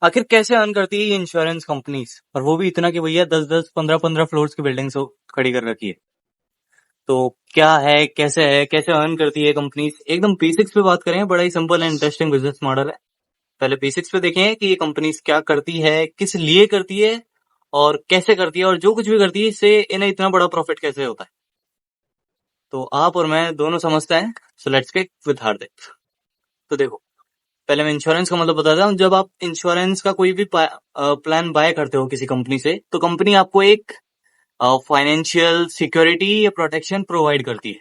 आखिर कैसे अर्न करती है ये इंश्योरेंस कंपनीज, और वो भी इतना कि भैया 10-10 15-15 फ्लोर्स की बिल्डिंग्स खड़ी कर रखी है। तो क्या है, कैसे अर्न करती है कंपनीज, एकदम बेसिक्स पे बात करें। बड़ा ही simple and interesting business model है। पहले बेसिक्स पे देखें कि ये कंपनीज क्या करती है, किस लिए करती है और कैसे करती है, और जो कुछ भी करती है इससे इन्हें इतना बड़ा प्रॉफिट कैसे होता है। तो आप और मैं दोनों समझते हैं। सो लेट्स गेट विद हार्दिक। तो देखो, पहले मैं इंश्योरेंस का मतलब बताता हूँ। जब आप इंश्योरेंस का कोई भी प्लान बाय करते हो किसी कंपनी से, तो कंपनी आपको एक फाइनेंशियल सिक्योरिटी या प्रोटेक्शन प्रोवाइड करती है,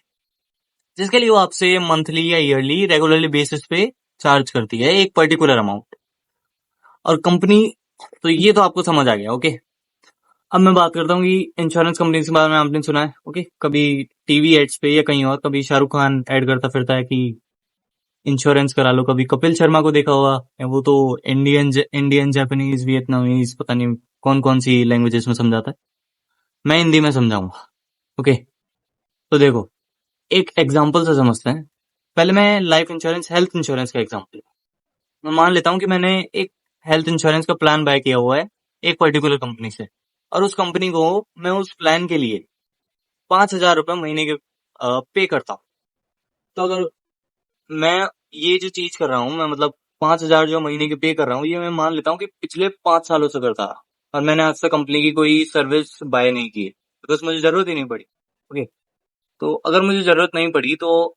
जिसके लिए वो आपसे मंथली या ईयरली रेगुलरली बेसिस पे चार्ज करती है एक पर्टिकुलर अमाउंट। और कंपनी, तो ये तो आपको समझ आ गया। ओके, अब मैं बात करता हूँ कि इंश्योरेंस कंपनी के बारे में आपने सुना है। ओके, कभी टीवी एड्स पे या कहीं और कभी शाहरुख खान ऐड करता फिरता है कि इंश्योरेंस करा लो। कभी कपिल शर्मा को देखा होगा, वो तो इंडियन जापानीज वियतनामीज पता नहीं कौन कौन सी लैंग्वेजेस में समझाता है। मैं हिंदी में समझाऊंगा। ओके, तो देखो, एक एग्जांपल से समझते हैं। पहले मैं लाइफ इंश्योरेंस, हेल्थ इंश्योरेंस का एग्जांपल मैं मान लेता हूँ कि मैंने एक हेल्थ इंश्योरेंस का प्लान बाय किया हुआ है एक पर्टिकुलर कंपनी से, और उस कंपनी को मैं उस प्लान के लिए 5,000 रुपये महीने के पे करता हूँ। तो अगर मैं ये जो चीज कर रहा हूँ, मैं मतलब 5,000 जो महीने के पे कर रहा हूँ, ये मैं मान लेता हूँ कि पिछले 5 सालों से करता रहा, और मैंने आज तक कंपनी की कोई सर्विस बाय नहीं की है, बिकॉज मुझे जरूरत ही नहीं पड़ी। ओके, तो अगर मुझे जरूरत नहीं पड़ी तो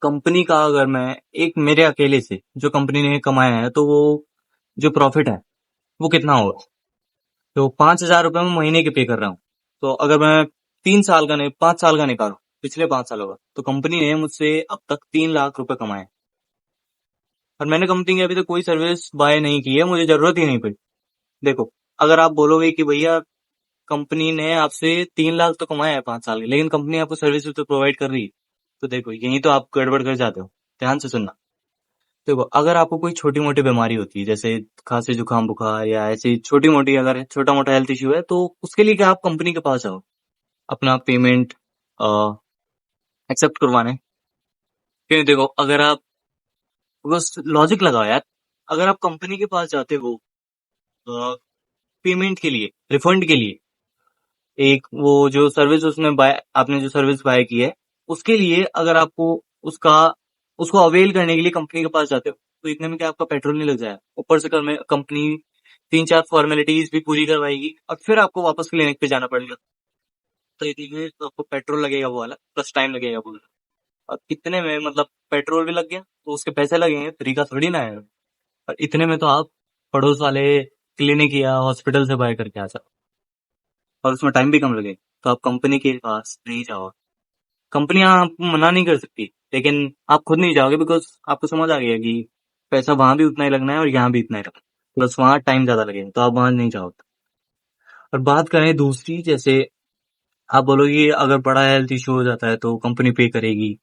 कंपनी का, अगर मैं एक मेरे अकेले से जो कंपनी ने कमाया है, तो वो जो प्रॉफिट है वो कितना होगा। तो 5,000 रुपये मैं महीने के पे कर रहा हूँ। तो अगर मैं 3 साल का नहीं, 5 साल का निकालू, पिछले 5 सालों का, तो कंपनी ने मुझसे अब तक 3 लाख रुपए कमाए। और मैंने कंपनी की अभी तक कोई सर्विस बाय नहीं की है, मुझे जरूरत ही नहीं पड़ी। देखो, अगर आप बोलोगे कि भैया कंपनी ने आपसे 3 लाख तो कमाया है 5 साल के, लेकिन कंपनी आपको सर्विस तो प्रोवाइड कर रही है, तो देखो यही तो आप गड़बड़ कर जाते हो। ध्यान से सुनना। देखो, अगर आपको कोई छोटी मोटी बीमारी होती है, जैसे खांसी जुकाम बुखार या ऐसी छोटी मोटी, अगर छोटा मोटा हेल्थ इश्यू है, तो उसके लिए क्या आप कंपनी के पास जाओ अपना पेमेंट एक्सेप्ट करवाने। क्योंकि देखो, अगर आप बस लॉजिक लगाओ यार, अगर आप कंपनी के पास जाते हो पेमेंट के लिए, रिफंड के लिए, एक वो जो सर्विस उसने बाय, आपने जो सर्विस बाय की है उसके लिए, अगर आपको उसका उसको अवेल करने के लिए कंपनी के पास जाते हो, तो इतने में क्या आपका पेट्रोल नहीं लग जाएगा? ऊपर से कंपनी 3-4 फॉर्मेलिटीज भी पूरी करवाएगी, और फिर आपको वापस क्लिनिक पे जाना पड़ेगा। तो इतने में तो आपको पेट्रोल लगेगा वो वाला, प्लस टाइम लगेगा वो वाला। और इतने में मतलब पेट्रोल भी लग गया, तो उसके पैसे लगेंगे, फ्री का थोड़ी ना है। और इतने में तो आप पड़ोस वाले क्लिनिक या हॉस्पिटल से बाय करके आ जाओ, और उसमें टाइम भी कम लगे। तो आप कंपनी के पास नहीं जाओ। कंपनियां आपको मना नहीं कर सकती, लेकिन आप खुद नहीं जाओगे, बिकॉज आपको समझ आ गया कि पैसा वहां भी उतना ही लगना है और यहाँ भी इतना ही लगना है, प्लस वहां टाइम ज्यादा लगेगा, तो आप वहां नहीं जाओगे। और बात करें दूसरी, जैसे आप बोलोगे अगर बड़ा हेल्थ इशू हो जाता है तो कंपनी पे करेगी।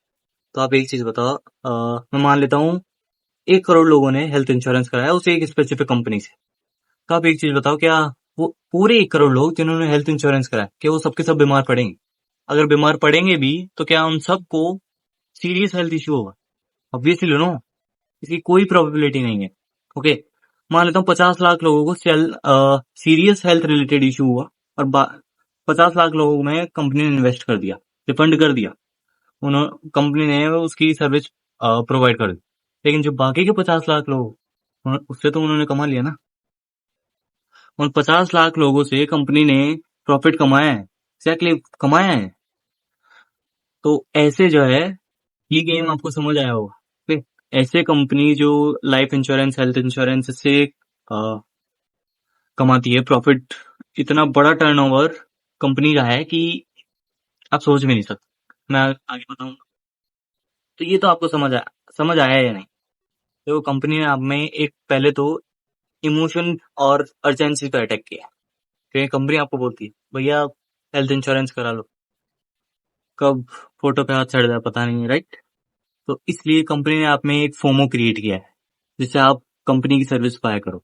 तो आप एक चीज बताओ, मैं मान लेता हूँ 1 करोड़ लोगों ने हेल्थ इंश्योरेंस कराया उसे एक स्पेसिफिक कंपनी से। तो आप एक चीज बताओ, क्या वो पूरे 1 करोड़ लोग जिन्होंने हेल्थ इंश्योरेंस कराया, क्या वो सबके सब बीमार पड़ेंगे? अगर बीमार पड़ेंगे भी, तो क्या उन सबको सीरियस हेल्थ इशू होगा? ऑब्वियसली नो, इसकी कोई प्रोबेबिलिटी नहीं है। ओके, मान लेता हूँ 50 लाख लोगों को सीरियस हेल्थ रिलेटेड इशू हुआ, और 50 लाख लोगों में कंपनी ने इन्वेस्ट कर दिया, रिफंड कर दिया, उन्होंने कंपनी ने उसकी सर्विस प्रोवाइड कर दी। लेकिन जो बाकी के 50 लाख लोग, उससे तो उन्होंने कमा लिया ना। उन 50 लाख लोगों से कंपनी ने प्रॉफिट कमाया है, एग्जैक्टली कमाया है। तो ऐसे जो है, ये गेम आपको समझ आया होगा। ठीक? ऐसे कंपनी जो लाइफ इंश्योरेंस, हेल्थ इंश्योरेंस से कमाती है प्रॉफिट, इतना बड़ा टर्नओवर कंपनी का है कि आप सोच भी नहीं सकते। मैं आगे बताऊंगा। तो ये तो आपको समझ आया या नहीं? तो कंपनी ने आप में एक पहले तो इमोशन और अर्जेंसी पे अटैक किया। क्योंकि कंपनी आपको बोलती है भैया हेल्थ इंश्योरेंस करा लो, कब फोटो पे हाथ चढ़ जाए पता नहीं है, राइट? तो इसलिए कंपनी ने आप में एक फोमो क्रिएट किया है, जिससे आप कंपनी की सर्विस पाया करो।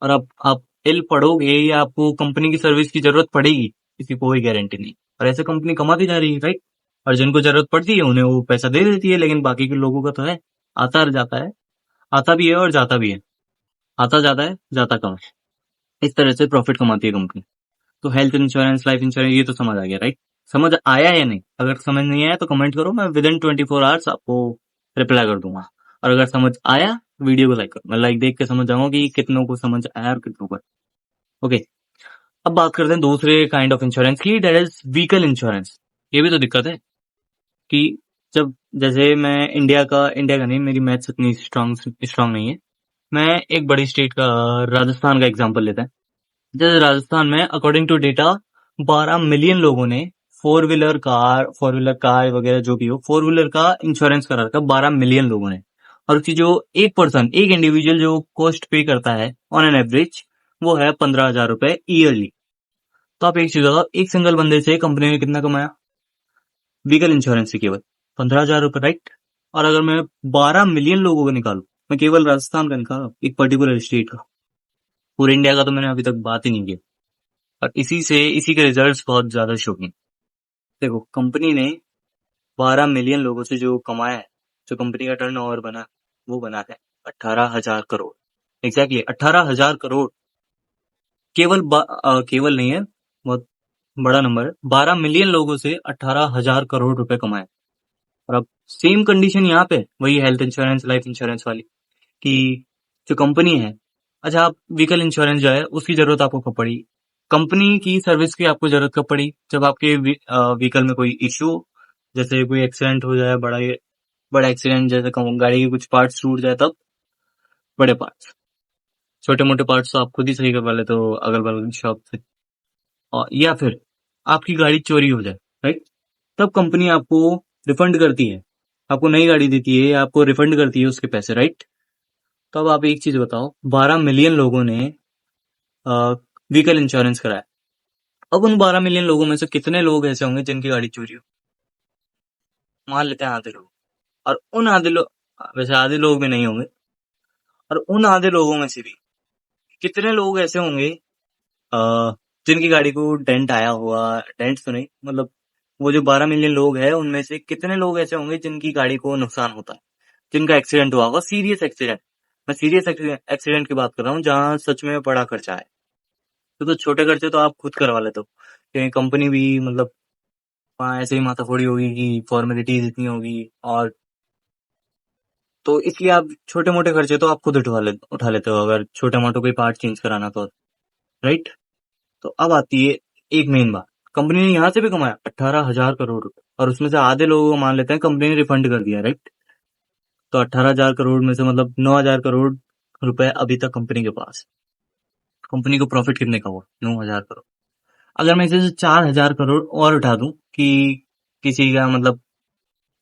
और अब आप एल पढ़ोगे या आपको कंपनी की सर्विस की जरूरत पड़ेगी, इसकी कोई गारंटी नहीं। और ऐसे कंपनी कमाती जा रही है, राइट? और जिनको जरूरत पड़ती है उन्हें वो पैसा दे देती है, लेकिन बाकी के लोगों का तो है, आता और जाता है, आता भी है और जाता भी है। आता ज्यादा है, जाता कम है। इस तरह से प्रॉफिट कमाती है कंपनी। तो हेल्थ इंश्योरेंस, लाइफ इंश्योरेंस, ये तो समझ आ गया, राइट? समझ आया या नहीं? अगर समझ नहीं आया तो कमेंट करो, मैं विद इन 24 आवर्स आपको रिप्लाई कर दूंगा। और अगर समझ आया, वीडियो को लाइक करो। मैं लाइक देख के समझ जाऊंगा कि कितनों को समझ आया और कितनों को। ओके, अब बात करते हैं दूसरे काइंड ऑफ इंश्योरेंस की, दैट इज व्हीकल इंश्योरेंस। ये भी तो दिक्कत है कि जब, जैसे मैं इंडिया का नहीं, मेरी मैथ्स इतनी स्ट्रांग नहीं है। मैं एक बड़ी स्टेट का, राजस्थान का एग्जांपल लेते हैं। जैसे राजस्थान में अकॉर्डिंग टू डेटा 12 मिलियन लोगों ने फोर व्हीलर कार वगैरह जो भी हो, फोर व्हीलर का इंश्योरेंस करा रखा 12 मिलियन लोगों ने। और उसकी जो एक पर्सन, एक इंडिविजुअल जो कॉस्ट पे करता है ऑन एन एवरेज, वो है 15,000 रुपए ईयरली। तो आप एक चीज बताओ, एक सिंगल बंदे से कंपनी ने कितना कमाया व्हीकल इंश्योरेंस से? केवल 15,000 रुपए, राइट? और अगर मैं 12 मिलियन लोगों को निकालू, मैं केवल राजस्थान का निकाला, एक पर्टिकुलर स्टेट का, पूरे इंडिया का तो मैंने अभी तक बात ही नहीं की। और इसी के रिजल्ट्स बहुत ज्यादा शॉकिंग। देखो, कंपनी ने 12 मिलियन लोगों से जो कमाया है, जो कंपनी का टर्नओवर बना, वो बना है 18,000 करोड़। एग्जैक्टली 18,000 करोड़। केवल नहीं है, बहुत बड़ा नंबर है। 12 मिलियन लोगों से 18,000 करोड़ रुपए कमाए। और अब सेम कंडीशन यहाँ पे, वही हेल्थ इंश्योरेंस, लाइफ इंश्योरेंस वाली, कि जो कंपनी है, अच्छा, आप व्हीकल इंश्योरेंस जो है उसकी जरूरत आपको कब पड़ी? कंपनी की सर्विस की आपको जरूरत कब पड़ी? जब आपके व्हीकल में कोई इश्यू, जैसे कोई एक्सीडेंट हो जाए, बड़ा एक्सीडेंट, जैसे गाड़ी के कुछ पार्ट्स टूट जाए, तब। बड़े पार्ट्स, छोटे मोटे पार्ट्स तो आप खुद ही सही करवा लेते हो अगल बगल की शॉप से। और या फिर आपकी गाड़ी चोरी हो जाए, राइट? तब कंपनी आपको रिफंड करती है, आपको नई गाड़ी देती है, आपको रिफंड करती है उसके पैसे, राइट? तो अब आप एक चीज बताओ, 12 मिलियन लोगों ने व्हीकल इंश्योरेंस कराया। अब उन 12 मिलियन लोगों में से कितने लोग ऐसे होंगे जिनकी गाड़ी चोरी हो? मान लेते हैं आधे लोग। और उन आधे लोग, वैसे आधे लोग भी नहीं होंगे, और उन आधे लोगों में से भी कितने लोग ऐसे होंगे जिनकी गाड़ी को डेंट आया हुआ, डेंट तो नहीं, मतलब वो जो 12 मिलियन लोग हैं उनमें से कितने लोग ऐसे होंगे जिनकी गाड़ी को नुकसान होता है, जिनका एक्सीडेंट हुआ होगा, सीरियस एक्सीडेंट। मैं सीरियस एक्सीडेंट की बात कर रहा हूँ, जहां सच में बड़ा खर्चा है। तो छोटे खर्चे तो आप खुद करवा लेते हो, क्योंकि कंपनी भी, मतलब वहाँ ऐसे ही माथाफोड़ी होगी कि फॉर्मेलिटीज इतनी होगी, और तो इसलिए आप छोटे मोटे खर्चे तो आप खुद उठा लेते हो, अगर छोटे मोटे कोई पार्ट चेंज कराना तो, राइट? तो अब आती है एक मेन बात, कंपनी ने यहाँ से भी कमाया 18,000 करोड़ रुपए, और उसमें से आधे लोगों को मान लेते हैं कंपनी ने रिफंड कर दिया, राइट? तो 18,000 करोड़ में से मतलब 9,000 करोड़ रुपए अभी तक कंपनी के पास। कंपनी को प्रॉफिट कितने का हुआ? 9,000 करोड़। अगर मैं इसे 4,000 करोड़ और उठा दूं कि किसी का, मतलब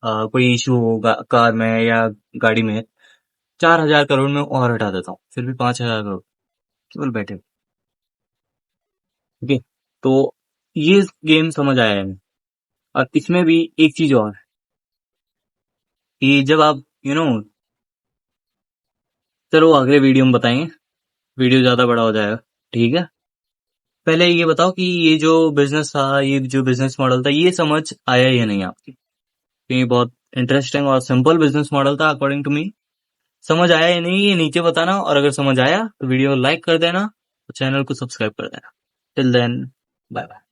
कोई इशू होगा कार में या गाड़ी में, 4,000 करोड़ में और हटा देता हूँ, फिर भी 5,000 करोड़ केवल बैठे। ओके, तो ये गेम समझ आया है। और इसमें भी एक चीज और है कि जब आप चलो अगले वीडियो में बताएंगे, वीडियो ज्यादा बड़ा हो जाएगा, ठीक है? पहले ये बताओ कि ये जो बिजनेस था, ये जो बिजनेस मॉडल था, ये समझ आया या नहीं आपकी? क्योंकि बहुत इंटरेस्टिंग और सिंपल बिजनेस मॉडल था अकॉर्डिंग टू मी। समझ आया या नहीं, ये नीचे बताना, और अगर समझ आया तो वीडियो को लाइक कर देना और चैनल को सब्सक्राइब कर देना। Till then, bye bye.